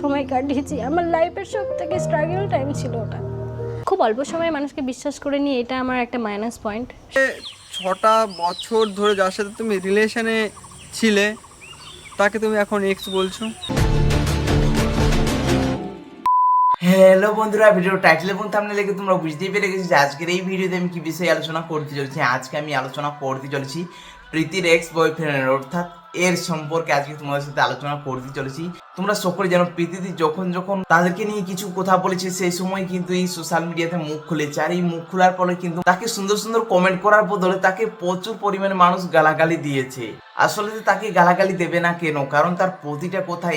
সময় কাটিয়েছি। আমার লাইফের সব থেকে স্ট্রাগল টাইম ছিল ওটা। খুব অল্প সময়ে মানুষকে বিশ্বাস করে নিয়ে, এটা আমার একটা মাইনাস পয়েন্ট। 6টা বছর ধরে যার সাথে তুমি রিলেশনে ছিলে তাকে তুমি এখন এক্স বলছো। হ্যালো বন্ধুরা, ভিডিও টাইটেল এবং থাম্বনেল দেখে তোমরা বুঝতেই পেরে গেছো যে আজকের এই ভিডিওতে আমি কি বিষয়ে আলোচনা করতে চলেছি। আজকে আমি আলোচনা করতে চলেছি প্রীতির এক্স বয়ফ্রেন্ডের, অর্থাৎ এর সম্পর্কে আজকে তোমাদের সাথে আলোচনা করতে চলেছি। তোমরা সকলে জানো প্রীতি যখন যখন তাদেরকে নিয়ে কিছু কথা বলেছে সেই সময় কিন্তু এই সোশ্যাল মিডিয়াতে মুখ খুলেছে, আর এই মুখ খোলার ফলে কিন্তু তাকে সুন্দর সুন্দর কমেন্ট করার বদলে তাকে প্রচুর পরিমাণে মানুষ গালাগালি দিয়েছে। আসলে তাকে গালাগালি দেবে না কেন? কারণ তার প্রতিটা কথা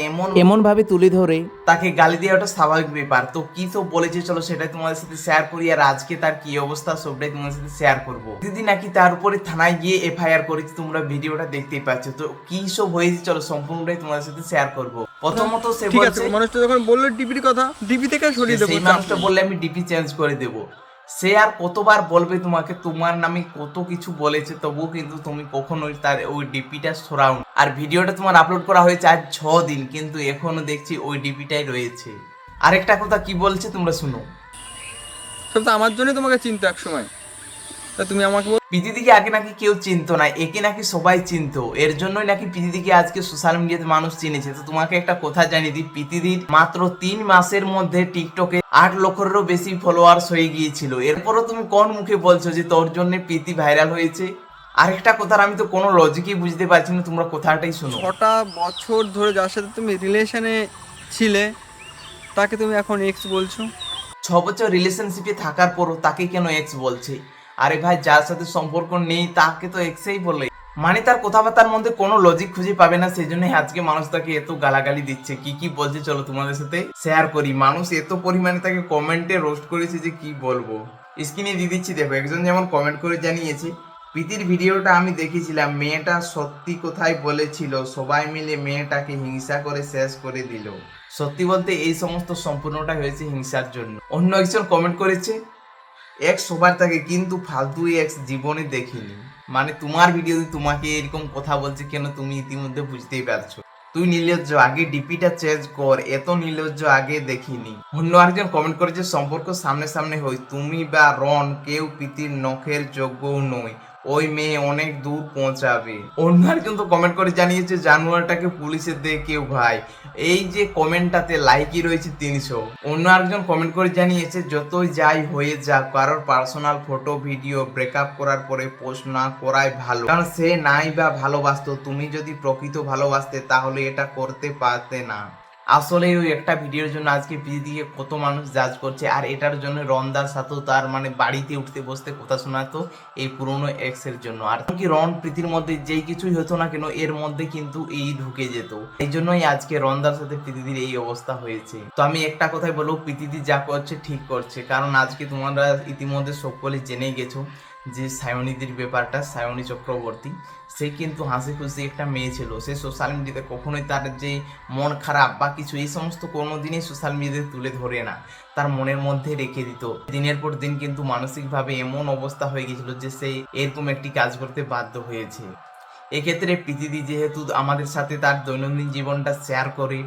এমন ভাবে তুলে ধরে তাকে গালি দেওয়াটা স্বাভাবিক ব্যাপার। তো কি তো বলেছে চলো সেটাই তোমাদের সাথে শেয়ার করি, আর আজকে তার কি অবস্থা সবটাই তোমাদের সাথে শেয়ার করবো। দিদি নাকি তার উপরে থানায় গিয়ে এফআইআর করেছে, তোমরা ভিডিওটা দেখতেই পাচ্ছ। তো কি সব হয়েছে চলো সম্পূর্ণটাই তোমাদের সাথে শেয়ার করবো। প্রথমত সে ঠিক আছে, বলছে মানুষটা যখন বললো ডিপির কথা, ডিপি থেকে সরিয়ে দেবো। সেই মানুষটা বললে আমি ডিপি চেঞ্জ করে দেবো। সে আর কতবার বলবে তোমাকে, তোমার নামে কত কিছু বলেছে, তবুও কিন্তু তুমি কখনোই তার ওই ডিপিটা সরাও না। আর ভিডিওটা তোমার আপলোড করা হয়েছে আজ 6 দিন, কিন্তু এখনো দেখছি ওই ডিপিটাই রয়েছে। আরেকটা কথা কি বলছে তোমরা শুনো। সব তো আমার জন্য তোমাকে চিনতো এক সময়, তা তুমি আমাকে প্রীতিদিকে আগে নাকি কেউ চিনতো না, একে নাকি সবাই চিনতো। এর জন্যই নাকি প্রীতিদিকে আজকে সোশ্যাল মিডিয়াতে মানুষ চিনেছে। তো তোমাকে একটা কথা জানিয়ে দিই, প্রীতিদির মাত্র 3 মাসের মধ্যে টিকটকে 8 লক্ষেরও বেশি ফলোয়ার্স হয়ে গিয়েছিল। এরপরও তুমি কোন মুখে বলছো যে তোর জন্য প্রীতি ভাইরাল হয়েছে? আরেকটা কথার আমি তো কোনো লজিকই বুঝতে পারছি না, তোমরা কথাটাই শোনো। 6টা বছর ধরে যার সাথে তুমি রিলেশনে ছিলে তাকে তুমি এখন এক্স বলছো। 6 বছর রিলেশনশিপে থাকার পরও তাকে কেন এক্স বলছে? আরে ভাই, যার সাথে সম্পর্ক নেই তাকে তো এক্সই বলে। মানে তার কথাবার্তার মধ্যে কোনো লজিক খুঁজে পাবে না, সেই জন্য আজকে মানুষ তাকে এত গালাগালি দিচ্ছে। কি কি বলছে চলো তোমাদের সাথে শেয়ার করি। মানুষ এত পরিমাণে তাকে কমেন্টে রোস্ট করেছে যে কি বলবো। স্ক্রিনে দিয়ে দিচ্ছি, দেখো। একজন যেমন কমেন্ট করে জানিয়েছে, প্রীতির ভিডিওটা আমি দেখেছিলাম, মেয়েটা সত্যি কোথায় বলেছিল, সবাই মিলে মেয়েটাকে হিংসা করে শেষ করে দিল। সত্যি বলতে এই সমস্ত সম্পূর্ণটা হয়েছে হিংসার জন্য। অন্য একজন কমেন্ট করেছে, এক্স সবার থাকে কিন্তু ফালতু এক্স জীবনে দেখিনি। মানে তোমার ভিডিওতে তোমাকে এরকম কথা বলছে কেন, তুমি ইতিমধ্যে বুঝতেই পারছো। তুই নির্লজ্জ, আগে ডিপিটা চেঞ্জ কর, এত নির্লজ্জ আগে দেখিনি। অন্য আরেকজন কমেন্ট করেছে, সম্পর্ক সামনে সামনে হই, তুমি বা রন কেউ প্রীতির নখের যোগ্যও নয়, ওই মেয়ে অনেক দূর পৌঁছাবে। অন্য আরেকজন তো কমেন্ট করে জানিয়েছে, জানুয়ারটাকে পুলিশে দে কেউ ভাই। এই যে কমেন্টটাতে লাইকই রয়েছে 300। অন্য আরেকজন কমেন্ট করে জানিয়েছে, যতই যাই হয়ে যাক কারোর পার্সোনাল ফটো ভিডিও ব্রেকআপ করার পরে পোস্ট না করাই ভালো, কারণ সে নাই বা ভালোবাসতো, তুমি যদি প্রকৃত ভালোবাসতে তাহলে এটা করতে পারতে না। আসলে ওই একটা ভিডিওর জন্য আজকে প্রীতিকে কত মানুষ জাজ করছে, আর এটার জন্য রনদার সাথেও তার মানে বাড়িতে উঠতে বসতে কথা শোনাতো এই পুরনো এক্স এর জন্য। আর কি রন প্রীতির মধ্যে যেই কিছুই হতো না কেন, এর মধ্যে কিন্তু এই ঢুকে যেত। এই জন্যই আজকে রনদার সাথে প্রীতিদির এই অবস্থা হয়েছে। তো আমি একটা কথাই বলবো, প্রীতিদি যা করছে ঠিক করছে, কারণ আজকে তোমরা ইতিমধ্যে সকলে জেনে গেছো যে সায়নীদির ব্যাপারটা। সায়নী চক্রবর্তী, সে কিন্তু হাসি খুশি একটা মেয়ে ছিল। সে সোশ্যাল মিডিয়াতে কখনোই তার যে মন খারাপ বা কিছু এই সমস্ত কোনোদিনই সোশ্যাল মিডিয়াতে তুলে ধরে না, তার মনের মধ্যে রেখে দিত। দিনের পর দিন কিন্তু মানসিকভাবে এমন অবস্থা হয়ে গেছিল যে সে এরকম একটি কাজ করতে বাধ্য হয়েছে। এক্ষেত্রে প্রীতিদি যেহেতু আমাদের সাথে তার দৈনন্দিন জীবনটা শেয়ার করে,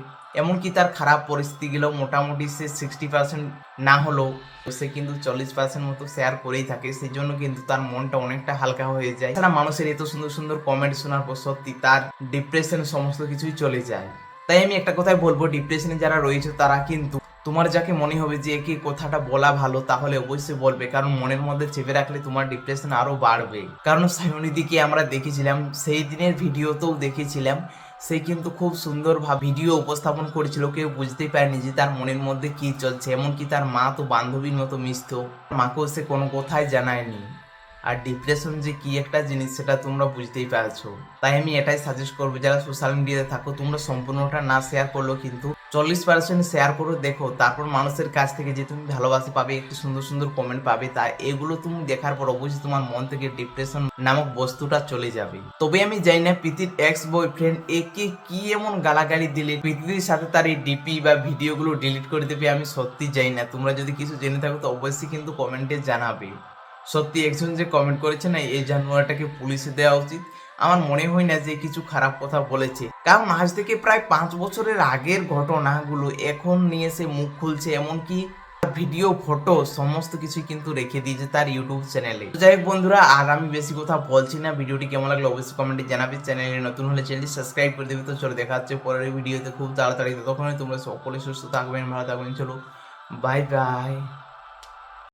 এমনকি তার খারাপ পরিস্থিতিগুলো মোটামুটি সে 60% না হলেও সে কিন্তু 40% মতো শেয়ার করেই থাকে। সেই জন্য কিন্তু তার মনটা অনেকটা হালকা হয়ে যায়। তারা মানুষের এত সুন্দর সুন্দর কমেন্ট শোনার পর সত্যি তার ডিপ্রেশন সমস্ত কিছুই চলে যায়। তাই আমি একটা কথাই বলবো, ডিপ্রেশনে যারা রয়েছে তারা কিন্তু তোমার যাকে মনে হবে যে একে কথাটা বলা ভালো, তাহলে অবশ্যই বলবে, কারণ মনের মধ্যে চেপে রাখলে তোমার ডিপ্রেশন আরো বাড়বে। কারণ সায়নীদিকে আমরা দেখেছিলাম, সেই দিনের ভিডিওতেও দেখেছিলাম, সে কিন্তু খুব সুন্দরভাবে ভিডিও উপস্থাপন করেছিল। কেউ বুঝতেই পারেনি যে তার মনের মধ্যে কি চলছে। এমনকি তার মা তো বান্ধবীর মতো মিশত, মাকেও সে কোনো কথাই জানায়নি। আর ডিপ্রেশন যে কি একটা জিনিস সেটা তোমরা বুঝতেই পারছো। তাই আমি এটাই সাজেস্ট করবো, যারা সোশ্যাল মিডিয়াতে থাকো তোমরা সম্পূর্ণটা না শেয়ার করলেও কিন্তু 40% শেয়ার করো, দেখো তারপর মানুষের কাছ থেকে যে তুমি ভালোবাসা পাবে, একটু সুন্দর সুন্দর কমেন্ট পাবে, তাই এগুলো তুমি দেখার পর অবশ্যই তোমার মন থেকে ডিপ্রেশন নামক বস্তুটা চলে যাবে। তবে আমি জানি না প্রীতির এক্স বয়ফ্রেন্ড একে কি এমন গালাগালি দিলে প্রীতির সাথে তার এই ডিপি বা ভিডিওগুলো ডিলিট করে দেবে, আমি সত্যি জানি না। তোমরা যদি কিছু জেনে থাকো তো অবশ্যই কিন্তু কমেন্টে জানাবে। সত্যি একজন যে কমেন্ট করেছে না, এই জানোয়ারটাকে পুলিশে দেওয়া উচিত, আমার মনে হয় না যে কিছু খারাপ কথা বলেছে, কারণ আজ থেকে প্রায় 5 বছরের আগের ঘটনাগুলো এখন নিয়ে সে মুখ খুলছে, এমনকি ভিডিও ফটো সমস্ত কিছু কিন্তু রেখে দিয়েছে তার ইউটিউব চ্যানেলে। যাই হোক বন্ধুরা, আর আমি বেশি কথা বলছি না, ভিডিওটি কেমন লাগলো অবশ্যই কমেন্টে জানাবে। চ্যানেলে নতুন হলে চ্যানেলটি সাবস্ক্রাইব করে দেবে। তো চলো দেখা হচ্ছে পরের ভিডিওতে খুব তাড়াতাড়ি। ততক্ষণে তোমরা সকলে সুস্থ থাকবেন, ভালো থাকবেন। চলো বাই বাই।